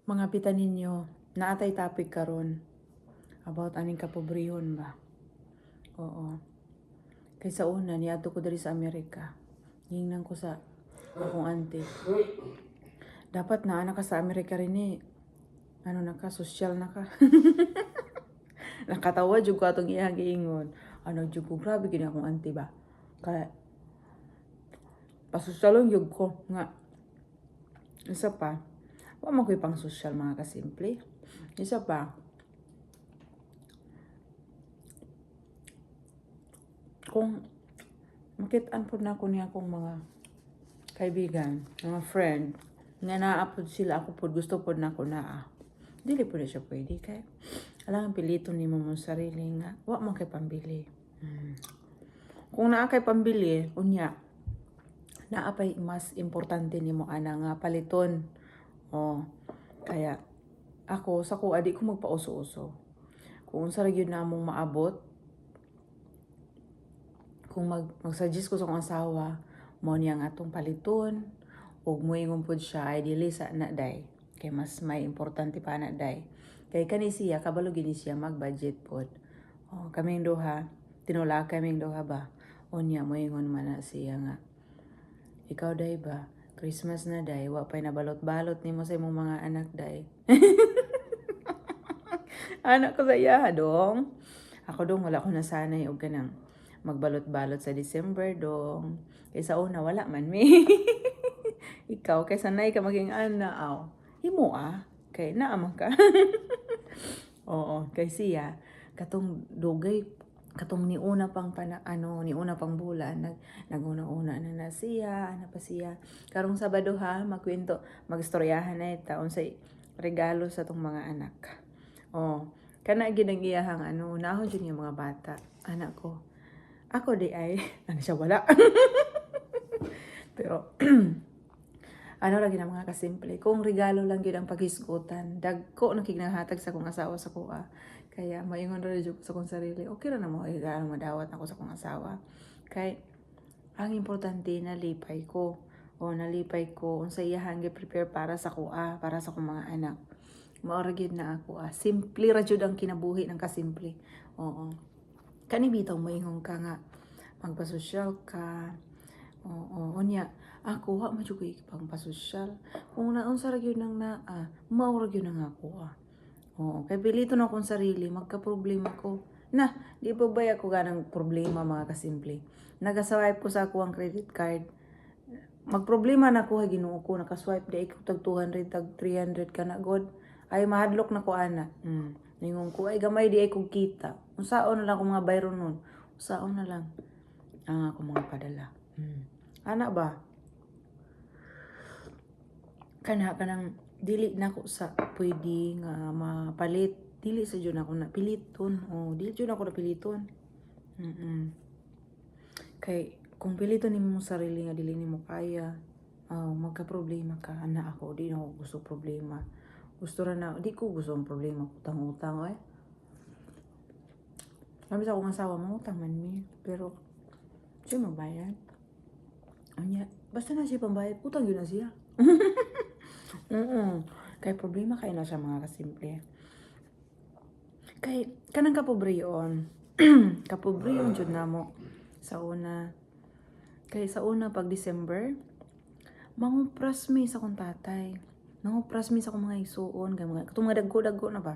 Mga pita ninyo, naatay topic karon about aning kapobrehon ba? Oo. Kaysa una, niadto ko diri sa Amerika. Hingnan ko sa akong auntie. Dapat na anak ka sa Amerika rin eh. Ano na ka, sosyal na ka. Nakatawa jud ko atong iyang giingon. Ano jud ko, grabe gini akong auntie ba? Kaya, pasosyalon jud ko nga. Isa pa, wa man ko'y pang sosyal mga kasimple. Isa pa, kung makitaan po na ako niya akong mga kaibigan, mga friend, nga naapod sila, ako po gusto po na ako na dili po na siya pwede kay alang pilito ni mo mong sarili nga wa man kay pambili. Kung naa kay pambili unya naa pay mas importante nimo ana nga paliton. Kaya ako sa ko adi ko magpauso-uso. Kung unsa ra gyud namong maabot, kung mag-suggest ko sa akong asawa, mo niya nga atong paliton, ug moingon pod siya ay dili sa na day. Kay mas may importante pa na day. Kay kani siya, kabalo gini siya mag-budget pod. Kaming duha, tinula kaming duha ba. Unya moingon man na siya nga, ikaw day ba, Christmas na day, wa pay nabalot-balot nimo sa imong mga anak day. Anak ko sa iya dong. Ako dong wala ko nasanay og kanang magbalot-balot sa December dong. Kaysa una wala man mi. Ikaw kay sanay ka maging ana aw. Himo kay naa man ka. Oo, kay siya katong dugay katong niuna pang niuna pang bulan naguna-una na siya, ana pa siya. Karong Sabado ha, magkwento, magstoryahan na ita unsay regalo sa tong mga anak. Kana gid ang iyahang nahon jud yung mga bata. Anak ko. Ako di ay ano siya wala. Pero ano ra gid ang mga kasimple. Kung regalo lang gid ang paghisgutan, dagko na kignahatag sa kong asawa sa kuha. Kaya maingon ra jud sa kong sarili, okay ra na mo regalo madawat ako sa kong asawa. Kay ang importante nalipay ko. Nalipay ko unsa iyahang gi-prepare para sa kuha, para sa kong mga anak. Maura gyud na ako simple ra jud ang kinabuhi ng kasimple. Kani bitaw moingon ka nga magpasosyal ka. Unya ako wa man jud ko pang pasosyal. Kung naunsa ra gyud nang mao ra gyud nang ako kay pilito na akong sarili, magka-problema ko. Di pa ba ako ganang problema mga kasimple. Nagaswipe ko sa ako ang credit card. Magproblema na ko Ginoo ko nakaswipe di ko tag 200 tag 300 kana god. Ay mahadlok na ko ana. Ningon ko ay gamay di ay kog kita. Unsaon na lang ko mga bayron nun. Unsaon na lang ang ako mga padala. Ana ba? Kanang dili na ko sa pwede nga mapalit. Dili sa jud ako na piliton. Dili jud ako na piliton. Kay kung piliton nimo mong sarili nga dili nimo kaya, magka-problema ka. Ana ako di na ako gusto problema. Gusto ra na, di ko gusto ang problema, utang-utang Sabi sa akong asawa, mangutang man mi. Pero, siya magbayad. Basta na siya pambayad, utang yun na siya. Kay problema kayo na siya mga kasimple. Kay, kanang kapobreyon. Kapobreyon jud na mo. Sa una. Kay sa una, pag December, mangupras mi sa kong tatay. Nangupras mi sa akong mga isuon, katong mga dagko-dagko na ba.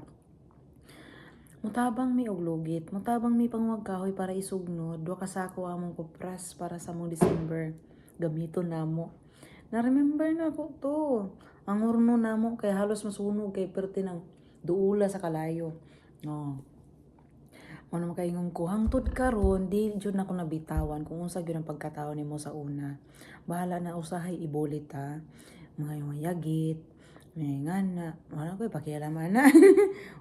Mutabang mi og lugit, mutabang mi pangwag kahoy para isugnod, duha ka sako among kupras para sa mong December. Gamiton namo. Na-remember na ko to. Ang urno namo kay halos masunog kay perti ng duula sa kalayo. Ano makaingon ko, hangtod karon di jud na ko nabitawan kung unsa gyud ang pagkataon nimo sa una. Bahala na usahay ibulit mga yagit, nga na, wala ko'y pakialaman na.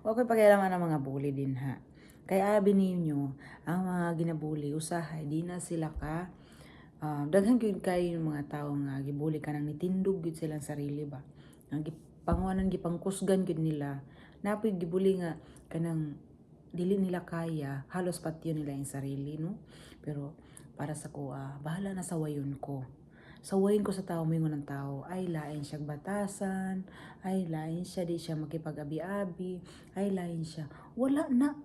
Wala ko'y pakialaman na mga bully din ha. Kaya abi ninyo, ang mga ginabuli, usahay, di na sila ka. Daghan gyud kayo yung mga tao nga gibuli ka nang nitindog gyud silang sarili ba. Ang gipangwanan gipangkusgan gyud nila. Napoy gibuli nga kanang dili nila kaya, halos patyo nila yung sarili no. Pero para sa ko, bahala na sa wayon ko. sawayin ko sa tao, mingon ng tao, ay lain siya batasan, ay lain siya, di siya makipag-abi-abi, ay lain siya. Wala na,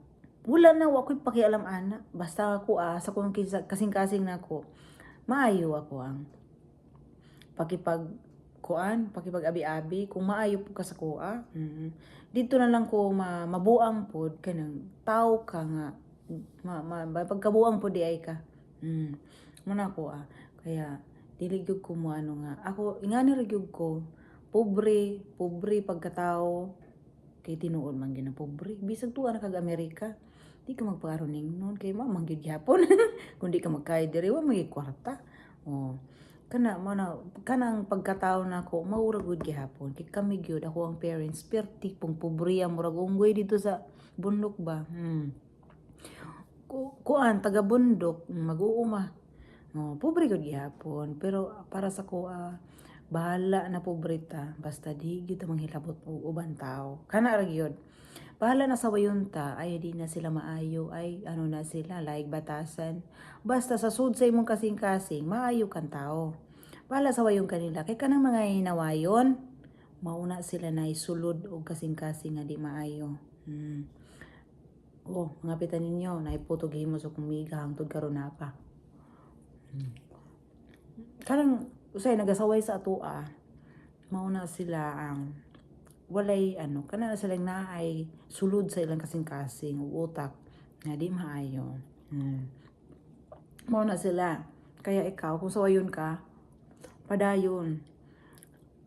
wako'y pakialam ana. Basta ako sa kung kasing-kasing na ako, maayo ako ang pakipag-abi-abi, kung maayo po ka sa kuha, dito na lang ko mabuang pod, kanang tao ka nga, pagkabuang po di ay ka. Muna ko kaya dili gyud ko mo ano nga ako ingani ra gyud ko pobre pagkatao kay tinuod man gyud na pobre bisag tuwa na kag Amerika di ka magpaaron ning kay mamang gyud gyapon kun di ka magkay diri wa may kwarta kanang pagkatao nako maura gud gihapon kay kami gyud ako ang parents perti pong pobriya murag unggoy dito sa bundok ba kuan taga bundok mag-uuma pobre gud gihapon pero para sa ko bahala na pobreta basta di gyud ta manghilabot og uban tao kana ra gyud bahala na sa wayunta ay di na sila maayo ay ano na sila like batasan basta sa sud sa imong kasing-kasing maayo kan tao bahala sa wayon kanila kay kanang mga hinawayon mauna sila na isulod og kasing-kasing nga di maayo mga pitan ninyo naiputog himo sa kumiga hangtod karon na pa kanang usay nagasaway sa atoa mauna sila ang walay kana na silang naay sulod sa ilang kasing-kasing ug utak nga di maayo mauna sila kaya ikaw kung sawayon ka padayon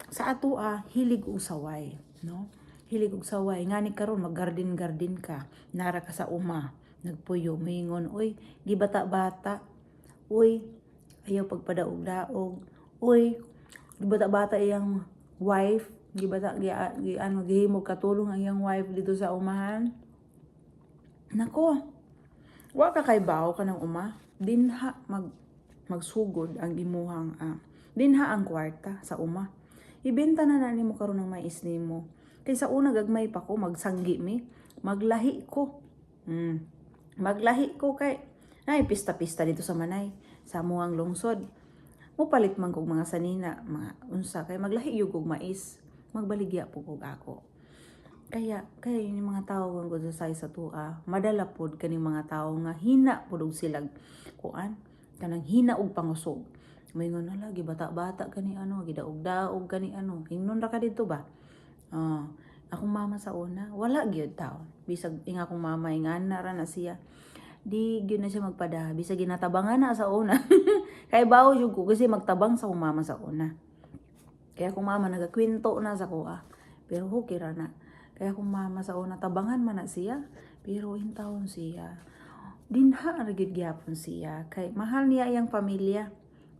sa atoa hilig og saway no hilig og saway ngani karon mag-garden ka nara ka sa uma nagpuyo mingon oy gibata-bata uy, ayaw pagpadaog-daog. Uy, gibata-bata iyang wife, gihimo katulong ang iyang wife dito sa umahan. Nako, wa ka kay bawo ka ng uma, dinha magsugod ang imuhang dinha ang kwarta sa uma. Ibenta na nimo karon ng mais nimo. Kay sa una gagmay pa ko magsanggi mi, maglahi ko. Maglahi ko kay ay pista-pista dito sa Manay sa amuang lungsod mupalit man kog mga sanina mga unsa kay maglahi yug og mais magbaligya po kog ako kaya yung mga tawo nga gud sa tuwa madala pod kani mga tawo nga hina pod og silag kuan kanang hina og pangusog moingon na lagi bata-bata kani gidaog-daog kani ingnon ra ka dito ba akong mama sa una wala gyud taon bisag ing akong mama ingana ra na siya di gyud na siya magpada bisag ginatabangan na sa una kay bawo jud ko kasi magtabang sa akong mama sa una kaya akong mama nagakwento na sa kuha pero okay ra na kaya akong mama sa una tabangan man na siya pero intawon siya dinha ra gyud gyapon siya kay mahal niya iyang pamilya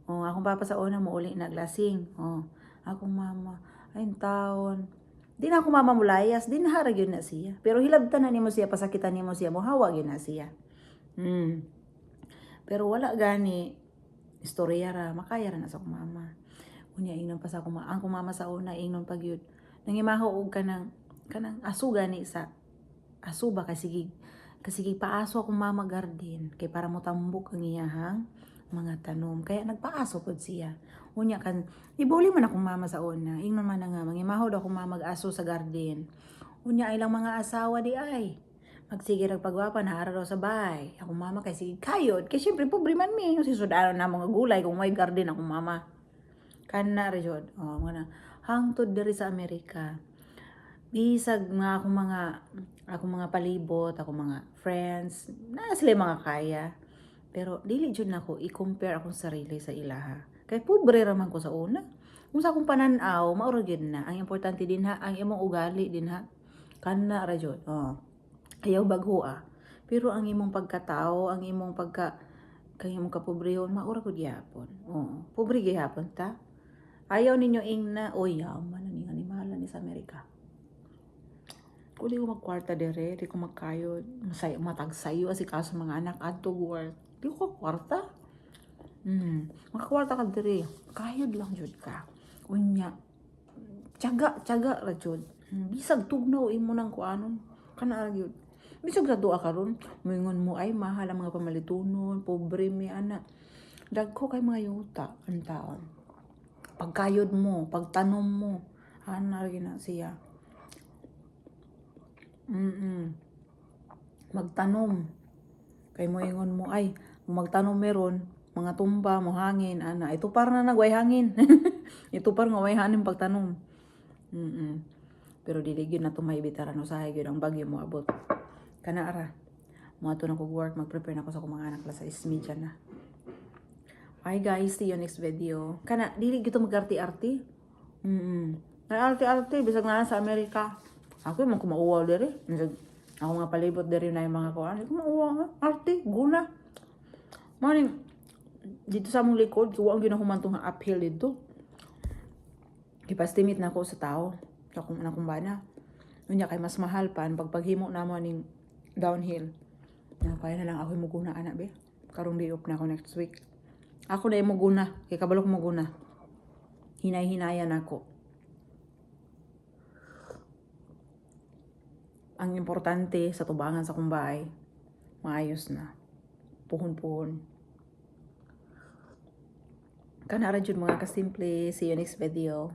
akong papa sa una mouli naglasing akong mama ay intawon di na akong mama mulayas dinha ra gyud na siya pero hilabtan na nimo siya pasakitan nimo siya mohawa gyud na siya pero wala gani istorya ra makaya ra na sa akong mama unya ingnon pa sa akong mama sa una ingnon pag yun nangimaho og kanang aso gani sa aso ba kasi paaso akong mama garden kay para mo tambok ang iyahang mga tanom kaya nagpaaso pod siya unya kan ibuli man akong mama sa una ingnon man nga mangimaho daw akong mama mag-aso sa garden unya ay lang mga asawa di ay magsige rag pagwapa na araw sa bahay. Akong mama kay sige kayod. Kay syempre pobre man mi. Kasi sudaron na mga gulay kung may garden akong mama. Kana ra jud. Mga hangtod diri sa Amerika. Bisag akong mga palibot, akong mga friends, na sila mga kaya. Pero dili jud nako i-compare akong sarili sa ilaha. Kay pobre ra man ko sa una. Kung sa akong panan-aw, maura gyud na. Ang importante dinha ang imong ugali dinha. Kana ra jud. Ayaw bagho pero ang imong pagkatao ang imong kay imong kapobrehon maura gud gyapon pobre gyapon ta ayaw ninyo ingna yaman ni animala ni sa Amerika kung di ko magkwarta dire di ko magkayod matagsayo asi kaso mga anak adto work di ko kwarta makakwarta ka dire kayod lang jud ka unya tiyaga ra jud bisag tugnaw imo nang kuanon kana ra gyud bisag sa duha karon moingon mo ay mahal ang mga pamalitunon pobre mi ana dagko kay mga yuta ang taon pagkayod mo, pagtanom mo, ana lagi na siya. Magtanom. Kay mo ingon mo ay magtanom meron mga tumba mo hangin ana ito para na nagway hangin. Ito par nga way hangin pagtanom. Pero dili gyud na to may bitaran usahay gyud ang bagyo mo abot. Kana ara. Mo ato na kog work mag-prepare na ko sa akong mga anak sa 6:30 na. Bye guys, see you next video. Kana dili gyud to mag-arti-arti. Na arti-arti bisag na sa Amerika. Ako man kumauwa diri. Ako nga palibot diri na yung mga kuan. Kumauwa nga arti guna. Morning. Dito sa among likod, kuha ang ginahumantong nga uphill dito. Ipastimate na ako sa tao. Sa akong bana. Unya kay mas mahal pa ang pagpaghimo na mo ning downhill. Kaya na lang ako muguna ana be. Karong day off na ako next week. Ako na muguna. Kay kabalo ko muguna. Hinay-hinayan ako. Ang importante sa tubangan sa kumbay, maayos na. Puhon-puhon. Kana ra jud mga kasimple. See you next video.